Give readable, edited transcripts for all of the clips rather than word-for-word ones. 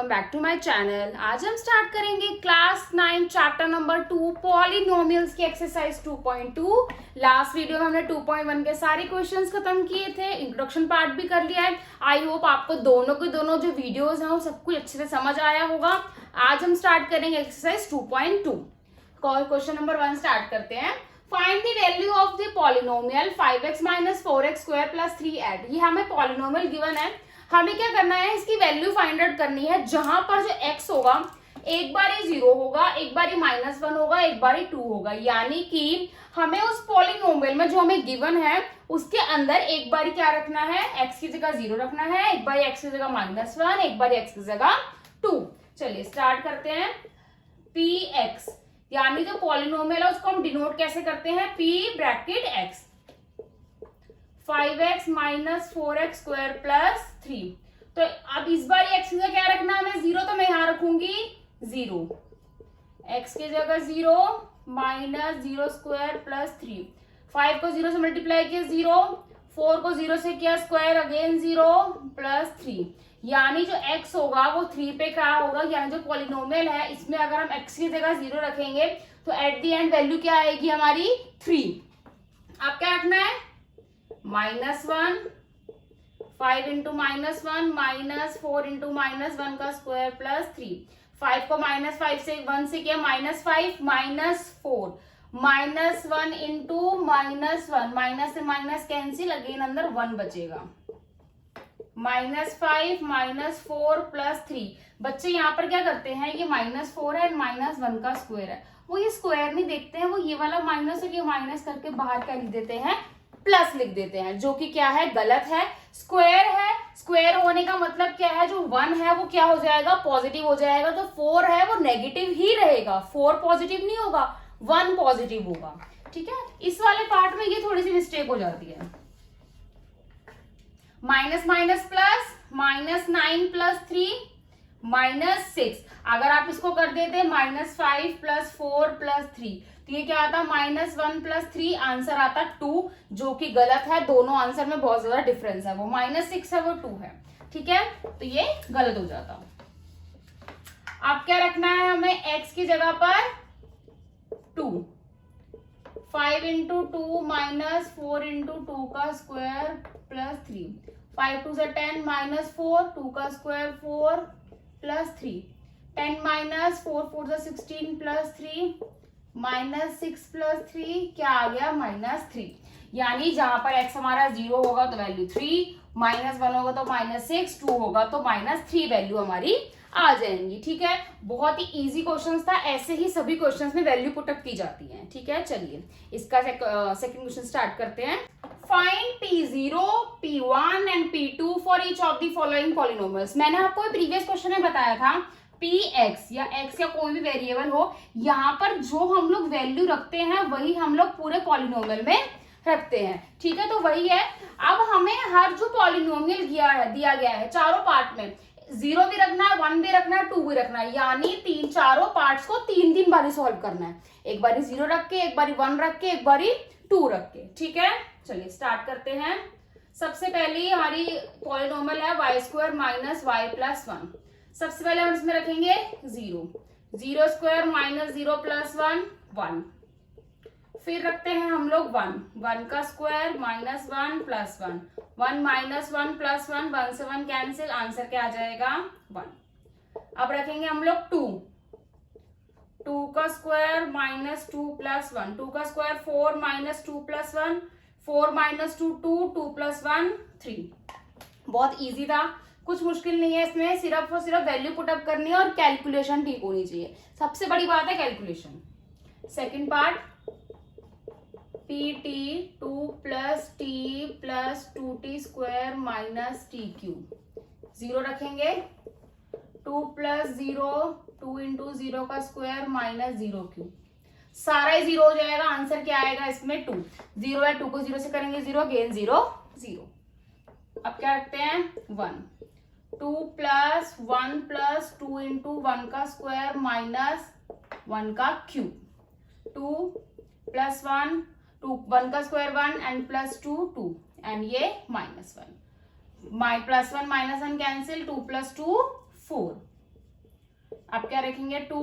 Welcome back to my channel. आज हम start करेंगे क्लास 9 चैप्टर नंबर 2 पॉलिनोमियल्स की एक्सरसाइज 2.2। लास्ट वीडियो में हमने 2.1 के सारे क्वेश्चंस खत्म किए थे, इंट्रोडक्शन पार्ट भी कर लिया है। आई होप आपको दोनों के दोनों जो वीडियोस हैं वो सब कुछ अच्छे से समझ आया होगा। आज हम स्टार्ट करेंगे एक्सरसाइज 2.2। क्वेश्चन नंबर 1 स्टार्ट करते हैं। Find the value of the polynomial 5x minus 4x square plus 3 ये हमें पॉलिनोमियल गिवन है। हमें क्या करना है, इसकी वैल्यू फाइंड आउट करनी है। जहां पर जो x होगा एक बारी 0 होगा, एक बारी -1 होगा, एक बारी 2 होगा। यानी कि हमें उस पॉलिनोमियल में जो हमें गिवन है उसके अंदर एक बारी क्या रखना है, x की जगह 0 रखना है, एक बारी x की जगह -1, एक बारी x की जगह 2। चलिए स्टार्ट करते हैं। px यानी जो पॉलिनोमियल है उसको हम डिनोट कैसे करते हैं, p bracket x 5x minus 4x square plus 3। तो अब इस बार x की जगह क्या रखना है हमें, 0, तो मैं यहां रखूंगी 0, x की जगह 0 माइनस 0 स्क्वायर प्लस 3। 5 को 0 से मल्टीप्लाई किया 0, 4 को 0 से किया स्क्वायर अगेन 0 प्लस 3। यानी जो x होगा वो 3 पे क्या होगा, यानी जो पॉलिनोमियल है इसमें अगर हम x की जगह 0 रखेंगे तो एट द एंड वैल्यू क्या आएगी हमारी 3। अब क्या रखना है, -1, 5 इंटू -1 माइनस 4 इंटू -1 का स्क्वायर प्लस 3। 5 को -5 से 1 से किया -5 -4 -1 इंटू -1, माइनस से माइनस कैंसिल, अगेन अंदर 1 बचेगा। -5 -4 प्लस 3। बच्चे यहाँ पर क्या करते हैं, ये -4 है -1 का स्क्वायर है, वो ये स्क्वायर नहीं देखते हैं, वो ये वाला माइनस और ये माइनस करके बाहर क्या लिख देते हैं, प्लस लिख देते हैं, जो कि क्या है, गलत है। स्क्वायर है, स्क्वायर होने का मतलब क्या है, जो 1 है वो क्या हो जाएगा, पॉजिटिव हो जाएगा। तो 4 है वो नेगेटिव ही रहेगा, 4 पॉजिटिव नहीं होगा, 1 पॉजिटिव होगा। ठीक है, इस वाले पार्ट में ये थोड़ी सी मिस्टेक हो जाती है। Minus minus plus, -9 plus 3 -6। अगर आप इसको कर देते -5 प्लस 4 प्लस 3 तो ये क्या आता, -1 प्लस 3, आंसर आता 2, जो कि गलत है। दोनों आंसर में बहुत ज्यादा डिफरेंस है, वो -6 है वो 2 है। ठीक है, तो ये गलत हो जाता। अब क्या रखना है हमें, x की जगह पर 2, 5 इंटू 2 माइनस 4 इंटू 2 का स्क्वायर प्लस 3। 5 2 से 10 -4, 2 का स्क्वायर 4 प्लस 3। 10 माइनस 4 4 से 16 प्लस 3 -6 प्लस 3 क्या आ गया, -3। यानी जहां पर x हमारा 0 होगा तो वैल्यू 3, -1 होगा तो -6, 2 होगा तो -3 वैल्यू हमारी आ जाएंगी। ठीक है, बहुत ही इजी क्वेश्चन था, ऐसे ही सभी क्वेश्चंस में वैल्यू पुटअप की जाती है। ठीक है, चलिए इसका सेकंड क्वेश्चन स्टार्ट करते हैं। Find P0, P1 and P2 for each of the following polynomials. मैंने आपको प्रीवियस क्वेश्चन में बताया था Px या x या कोई भी वेरिएबल हो, यहाँ पर जो हम लोग वैल्यू रखते हैं वही हम लोग पूरे पॉलिनोमियल में रखते हैं। ठीक है, तो वही है। अब हमें हर जो पॉलिनोमियल दिया गया है चारों पार्ट में 0 भी रखना है, 1 भी रखना है, 2 भी रखना है, यानी चारों पार्ट्स को 3 बारी सॉल्व करना है। एक बारी 0 रख के, एक बारी 1 रख के, एक बारी 2 रख के। ठीक है, चलिए स्टार्ट करते हैं। सबसे पहले हमारी पॉलिनोमियल है y² माइनस y प्लस 1। सबसे पहले हम इसमें रखेंगे 0, 0 स्क्वायर माइनस 0 प्लस 1 1। फिर रखते हैं हम लोग 1, 1 का स्क्वायर -1 प्लस 1, 1 -1 प्लस 1, 1 से 1 कैंसिल, आंसर क्या आ जाएगा 1। अब रखेंगे हम लोग 2, 2 का स्क्वायर -2 प्लस 1, 2 का स्क्वायर 4 -2 प्लस 1, 4 -2 2, 2 प्लस 1 3। बहुत इजी था, कुछ मुश्किल नहीं है इसमें, सिर्फ और सिर्फ वैल्यू पुटअप करनी है और कैलकुलेशन ठीक होनी चाहिए। सबसे बड़ी बात है calculation. Second part, pt 2 plus t plus 2t square minus t cube. 0 रखेंगे, 2 प्लस 0, 2 इंटू 0 का स्क्वायर माइनस 0 क्यूब। सारा ही 0 हो जाएगा, आंसर क्या आएगा इसमें 2। 0 है, 2 को 0 से करेंगे 0, गेन 0 0। अब क्या रखते हैं 1, 2 प्लस 1 प्लस 2 इंटू 1 का स्क्वायर माइनस 1 का क्यूब। 2 प्लस 1, 1 का स्क्वायर 1 एंड प्लस 2 2 एंड ये -1, प्लस 1 -1 कैंसिल, 2 प्लस 2 4। आप क्या रखेंगे 2,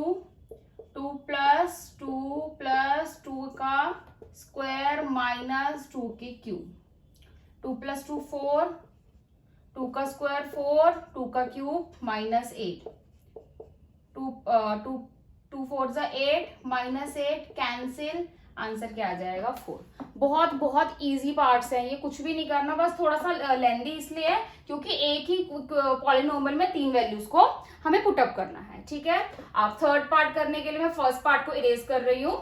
2 प्लस 2 प्लस 2 का स्क्वायर माइनस 2 की क्यूब, 2 प्लस 2 4, 2 का स्क्वायर 4, 2 का cube minus 8, 2 4 8 minus 8 cancel, answer क्या आ जाएगा 4। बहुत बहुत इजी पार्ट्स हैं ये, कुछ भी नहीं करना, बस थोड़ा सा लेंदी इसलिए है क्योंकि एक ही पॉलिनोमियल में 3 वैल्यूज को हमें पुटअप करना है। ठीक है, आप थर्ड पार्ट करने के लिए मैं फर्स्ट पार्ट को इरेज कर रही हूं।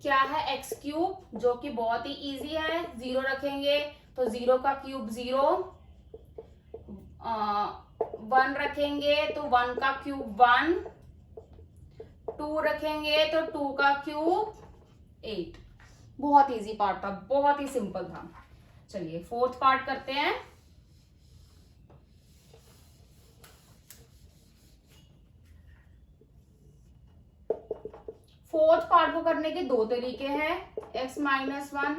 क्या है एक्स क्यूब, जो कि बहुत ही इजी है, 0 रखेंगे तो 0 का क्यूब 0, 1 रखेंगे तो 1 का क्यूब 1, 2 रखेंगे तो 2 का क्यूब 8। बहुत इजी पार्ट था, बहुत ही सिंपल था। चलिए फोर्थ पार्ट करते हैं। फोर्थ पार्ट को करने के 2 तरीके हैं, x माइनस 1,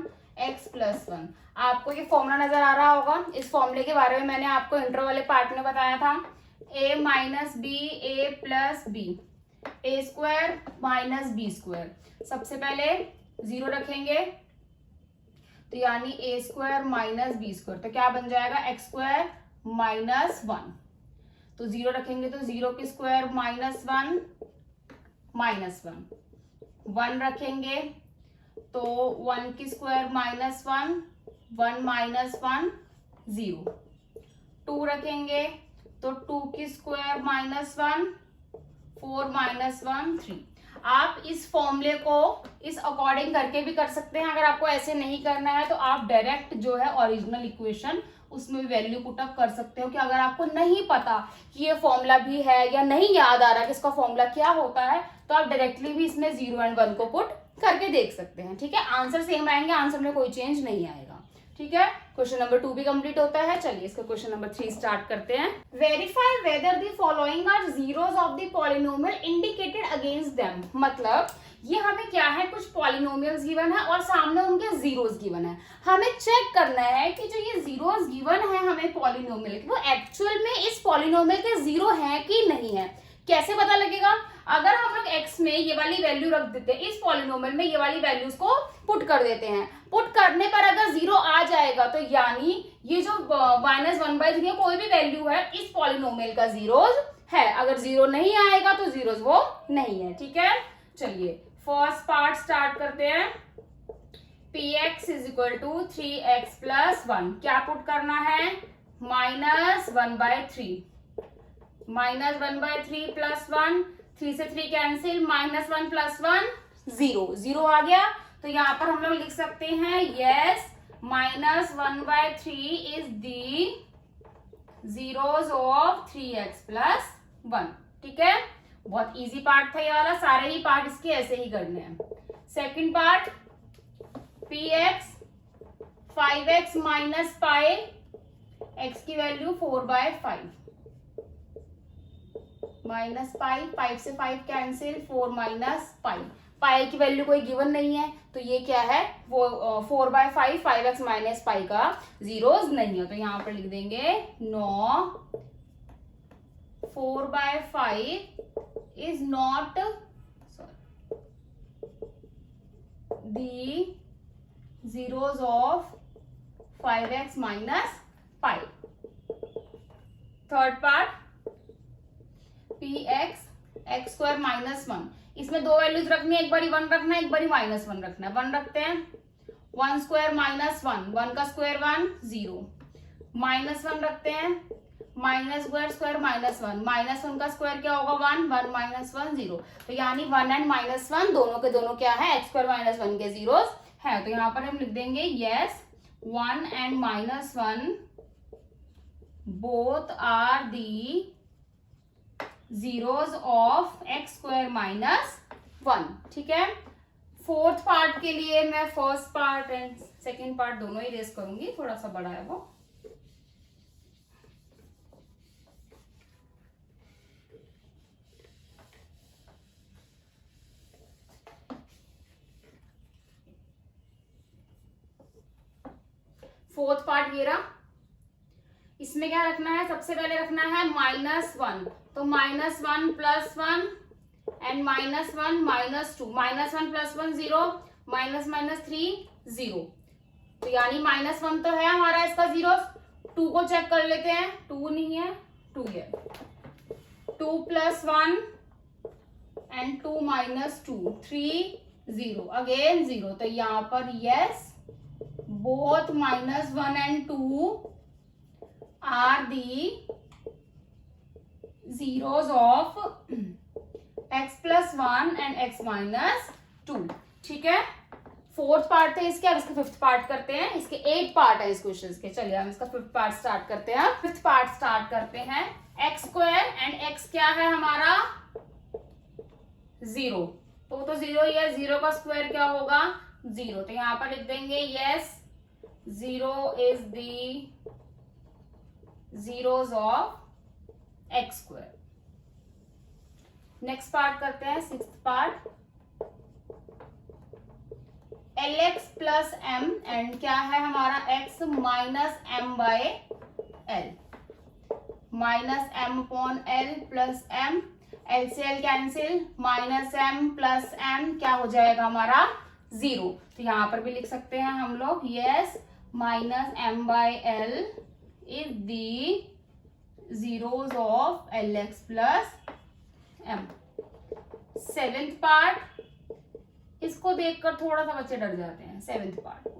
x प्लस 1। आपको ये फॉर्मूला नजर आ रहा होगा, इस फॉर्मूले के बारे में मैंने आपको इंट्रो वाले पार्ट में बताया था, a minus b a plus b, a square minus b square. सबसे पहले 0 रखेंगे तो यानी a square minus b square, तो क्या बन जाएगा एक्स स्क्वायर माइनस 1। तो 0 रखेंगे तो 0 की स्क्वायर माइनस 1 माइनस 1, 1 रखेंगे तो 1 की स्क्वायर माइनस 1, 1 माइनस 1 0, 2 रखेंगे तो 2 की स्क्वायर माइनस 1, 4 माइनस 1 3। आप इस फॉर्मूले को इस अकॉर्डिंग करके भी कर सकते हैं। अगर आपको ऐसे नहीं करना है तो आप डायरेक्ट जो है ओरिजिनल इक्वेशन उसमें वैल्यू पुटअप कर सकते हो, कि अगर आपको नहीं पता कि ये फॉर्मूला भी है या नहीं याद आ रहा कि इसका फॉर्मूला क्या होता है, तो आप डायरेक्टली भी इसमें 0 एंड 1 को पुट करके देख सकते हैं। ठीक है, आंसर सेम आएंगे, आंसर में कोई चेंज नहीं आएगा। ठीक है, क्वेश्चन नंबर 2 भी कंप्लीट होता है। चलिए इसका क्वेश्चन नंबर 3 स्टार्ट करते हैं। Verify whether the following are zeros of the polynomial indicated against them. मतलब ये हमें क्या है, कुछ पॉलिनोमियल्स गिवन है और सामने उनके जीरोस गिवन है। हमें चेक करना है कि जो ये जीरोस गिवन है हमें पॉलिनोमियल, वो एक्चुअल में इस पॉलिनोमियल के जीरो है कि नहीं है। कैसे पता लगेगा, अगर हम लोग x में ये वाली वैल्यू रख देते हैं, इस पॉलिनोमियल में ये वाली वैल्यूज को पुट कर देते हैं, पुट करने पर अगर 0 आ जाएगा तो यानी ये जो -1/3 कोई भी वैल्यू है इस पॉलिनोमियल का जीरोस है। अगर 0 नहीं आएगा तो जीरोस वो नहीं है। ठीक है, चलिए फर्स्ट पार्ट स्टार्ट करते हैं। px is equal to 3x plus 1, क्या पुट करना है, -1/3, -1/3 प्लस 1, 3 से 3 कैंसिल, -1 प्लस 1 0, 0 आ गया। तो यहाँ पर हम लोग लिख सकते हैं yes -1/3 is the zeros of 3x plus 1। ठीक है, बहुत इजी पार्ट था ये वाला, सारे ही पार्ट इसके ऐसे ही करने हैं। Second part px 5x minus पाई, x की वैल्यू 4/5, माइनस पाई, 5 से 5 कैंसिल, 4 माइनस पाई, पाई की वैल्यू कोई गिवन नहीं है तो ये क्या है, वो 4/5 5x माइनस पाई का जीरोस नहीं है। तो यहाँ पर लिख देंगे no 4/5 is not the zeros of 5x minus pi. Third part px x square minus 1, इसमें 2 वैल्यूज रखनी है, एक बारी 1 रखना है, एक बारी -1 रखना है। 1 रखते हैं, 1 स्क्वायर माइनस 1, 1 का स्क्वायर 1 0, -1 रखते हैं, माइनस स्क्वायर -1, -1 का स्क्वायर क्या होगा 1, 1 -1 0। तो यानी 1 एंड -1 दोनों के दोनों क्या है, x स्क्वायर -1 के जीरोस है। तो यहाँ पर हम लिख देंगे yes 1 and -1 both are the zeros of x square -1। ठीक है, फोर्थ पार्ट के लिए मैं first part and second part दोनों ही रेस करूंगी, थोड़ा सा बड़ा है वो। फोर्थ पार्ट ये रहा, इसमें क्या रखना है, सबसे पहले रखना है -1, तो -1 + 1 एंड -1 -2, -1 + 1 0, -3 0, तो यानी -1 तो है हमारा इसका 0, 2 को चेक कर लेते हैं, 2 नहीं है, 2 है, 2 + 1 एंड 2 - 2, 3 0, अगेन 0, तो यहाँ पर yes both -1 and 2 are the zeros of x + 1 and x - 2, ठीक है। फोर्थ पार्ट थे इसके, अब इसके फिफ्थ पार्ट करते हैं। इसके 8 पार्ट है इस क्वेश्चन के, चलिए हम इसका फिफ्थ पार्ट स्टार्ट करते हैं। फिफ्थ पार्ट स्टार्ट करते हैं। x² एंड x क्या है हमारा 0, तो 0 ही है, 0 का स्क्वायर क्या होगा 0, तो यहां पर लिख देंगे yes 0 is the zeros of x²। Next part करते हैं, sixth part, Lx + m and क्या है हमारा x - m/l, -m/l + m, L से L कैंसिल, -m + m क्या हो जाएगा हमारा 0, तो यहां पर भी लिख सकते हैं हम लोग yes -m/l is the zeros of Lx + m। Seventh part, इसको देखकर थोड़ा सा बच्चे डर जाते हैं। सेवेंथ पार्ट को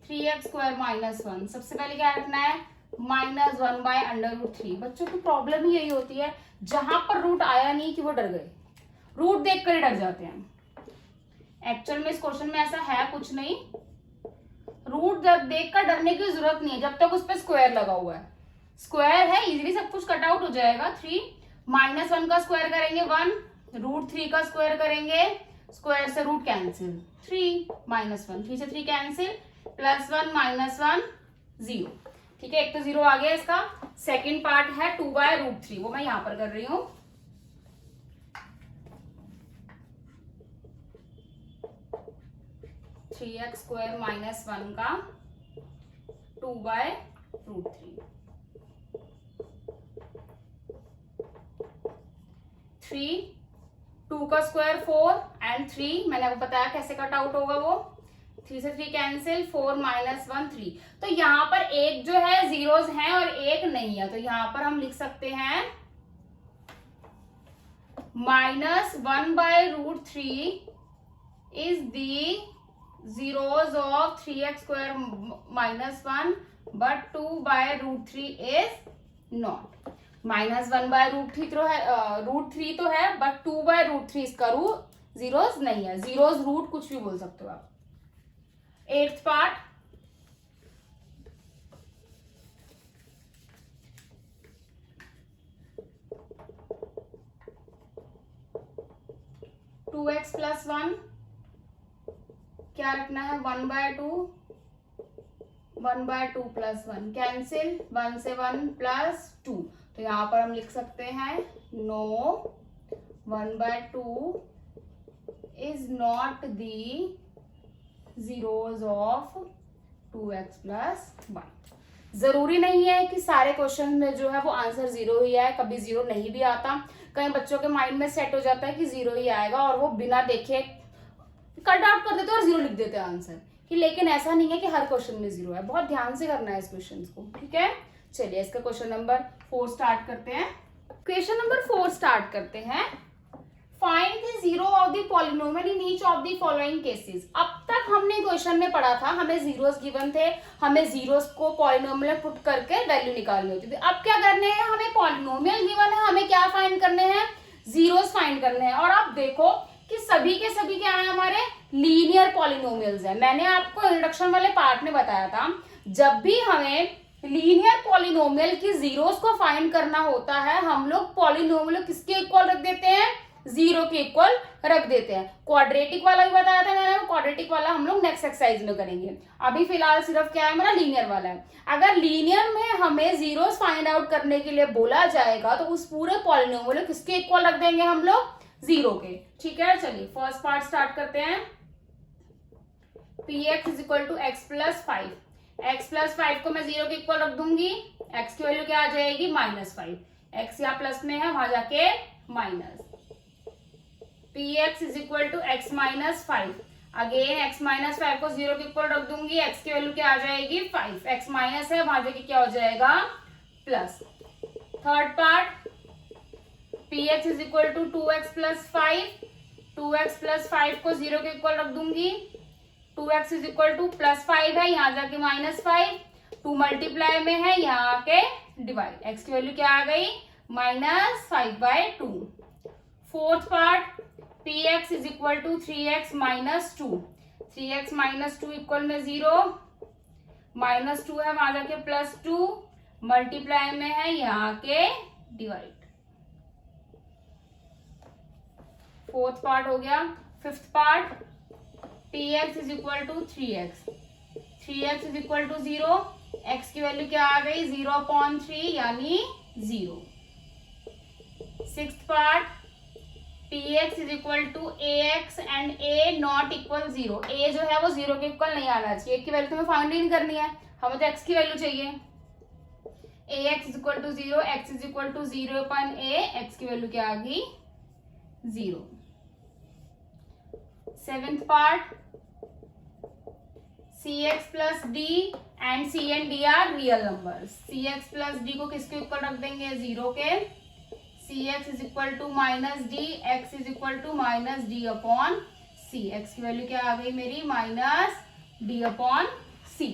3x² - 1, सबसे पहले क्या रखना है -1/√3। बच्चों की प्रॉब्लम ही यही होती है, जहां पर रूट आया नहीं कि वो डर गए, रूट देखकर ही डर जाते हैं। एक्चुअल में इस क्वेश्चन में ऐसा है कुछ नहीं, रूट देखकर डरने की जरूरत नहीं है जब तक उस पर स्क्वायर लगा हुआ है। स्क्वायर है, इजीली सब कुछ कट आउट हो जाएगा। 3 -1 का स्क्वायर करेंगे 1, √3 का स्क्वायर करेंगे, स्क्वायर से रूट कैंसिल, 3 - 1, 3 से 3 कैंसिल, +1 - 1 0, ठीक है, एक तो 0 आ गया इसका। सेकंड पार्ट है 2/√3, वो मैं यहां पर कर रही हूं। (3x² - 1) का 2/√3, 3, 2 का स्क्वायर 4 एंड 3, मैंने आपको बताया कैसे कट आउट होगा वो, 3 से 3 कैंसिल, 4 - 1 3, तो यहाँ पर एक जो है जीरोस हैं और एक नहीं है, तो यहाँ पर हम लिख सकते हैं -1/√3 is the zeros of 3x² - 1 but 2/√3 is not। -1/√3 तो है, √3 तो है, बट 2/√3 इसका जीरोस नहीं है, जीरोस रूट कुछ भी बोल सकते हो आप। एट्थ पार्ट, (2x + 1) क्या रखना है 1/2, 1/2 + 1 कैंसिल, 1 से 1 + 2, तो यहां पर हम लिख सकते हैं no 1/2 is not the zeros of 2x + 1। जरूरी नहीं है कि सारे क्वेश्चन में जो है वो आंसर 0 ही आए, कभी 0 नहीं भी आता। कई बच्चों के माइंड में सेट हो जाता है कि 0 ही आएगा और वो बिना देखे कट आउट कर देते हैं और 0 लिख देते हैं आंसर कि, लेकिन ऐसा नहीं है कि हर क्वेश्चन में 0 है। बहुत ध्यान से करना है इस क्वेश्चन को, ठीक है। चलिए इसका क्वेश्चन नंबर 4 स्टार्ट करते हैं। क्वेश्चन नंबर 4 स्टार्ट करते हैं। Find the zero of the polynomial in each of the following cases. अब तक हमने क्वेश्चन में पढ़ा था, हमें जीरोस गिवन थे, हमें जीरोस को पॉलिनोमियल पुट करके वैल्यू निकालनी होती थी। अब क्या करने हैं, हमें पॉलिनोमियल गिवन है, हमें क्या फाइंड करने हैं, जीरोस फाइंड करने हैं। और आप देखो कि सभी के सभी क्या है, हमारे लीनियर पॉलिनोमियल्स है। मैंने आपको इंट्रोडक्शन वाले पार्ट में बताया था, जब भी हमें लीनियर पॉलिनोमियल की जीरोस को फाइंड करना होता है, हम लोग पॉलिनोमियल किसके इक्वल रख देते हैं, 0 के इक्वल रख देते हैं। क्वाड्रेटिक वाला भी बताया था मैंने, क्वाड्रेटिक वाला हम लोग नेक्स्ट एक्सरसाइज में करेंगे। अभी फिलहाल सिर्फ क्या है हमारा, लीनियर वाला है। अगर लीनियर में हमें जीरोस फाइंड आउट करने के लिए बोला जाएगा तो उस पूरे पॉलिनोमियल किसके इक्वल रख देंगे हम लोग, 0 के, ठीक है। चलिए फर्स्ट पार्ट स्टार्ट करते हैं। px = x + 5 x प्लस 5 को मैं 0 के इक्वल रख दूंगी, x की वैल्यू क्या आ जाएगी -5, x यहाँ प्लस में है वहां जाके minus, px is equal to x minus 5, again x minus 5 को 0 के इक्वल रख दूंगी, x की वैल्यू क्या आ जाएगी 5, x माइनस है वहां जाके क्या हो जाएगा plus. Third part px is equal to 2x plus 5, 2x plus 5 को 0 के इक्वल रख दूंगी, 2x is equal two plus 5 है यहाँ जाके -5, 2 मल्टीप्लाई में है यहाँ आके डिवाइड, x की वैल्यू क्या आ गई -5/2। Fourth part px is equal to 3x minus 2, 3x minus 2 equal में 0, -2 है वहां जाके +2, मल्टीप्लाई में है यहाँ के डिवाइड। फोर्थ पार्ट हो गया। Fifth part px is equal to 3x, 3x is equal to 0, x की वैल्यू क्या आ गई 0/3 यानी 0। Sixth part px is equal to ax and a not equal 0, a जो है वो 0 के इक्वल नहीं आना चाहिए, की वैल्यू तुम्हें फाइंड इन करनी है, हमें तो x की वैल्यू चाहिए, ax is equal to 0, x is equal to 0/a, x की वैल्यू क्या आ गई 0। Seventh part cx plus d and c and d are real numbers, cx plus d को किसके इक्वल रख देंगे 0 के, cx is equal to -d, x is equal to -d/c, x की वैल्यू क्या आ गई मेरी -d/c।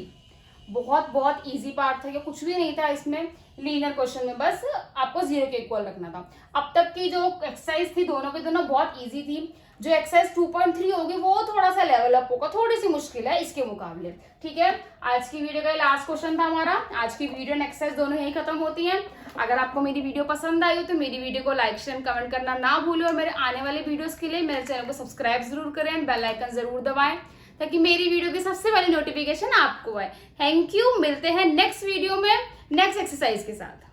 बहुत इजी पार्ट था, कुछ भी नहीं था इसमें, लीनियर क्वेश्चन में बस आपको 0 के इक्वल रखना था। अब तक की जो एक्सरसाइज थी दोनों के दोनों बहुत इजी थी, जो एक्सरसाइज 2.3 होगी वो थोड़ा सा लेवल अप होगा, थोड़ी सी मुश्किल है इसके मुकाबले। ठीक है, आज की वीडियो का लास्ट क्वेश्चन था हमारा, आज की वीडियो एंड एक्सरसाइज दोनों यही खत्म होती हैं। अगर आपको मेरी वीडियो पसंद आई हो तो मेरी वीडियो को लाइक शेयर कमेंट करना ना भूलें, और मेरे आने वाले वीडियोस के लिए मेरे चैनल को सब्सक्राइब जरूर करें एंड बेल आइकन जरूर दबाएं ताकि मेरी वीडियो की सबसे पहले नोटिफिकेशन आपको आए। थैंक यू, मिलते हैं नेक्स्ट वीडियो में नेक्स्ट एक्सरसाइज के साथ।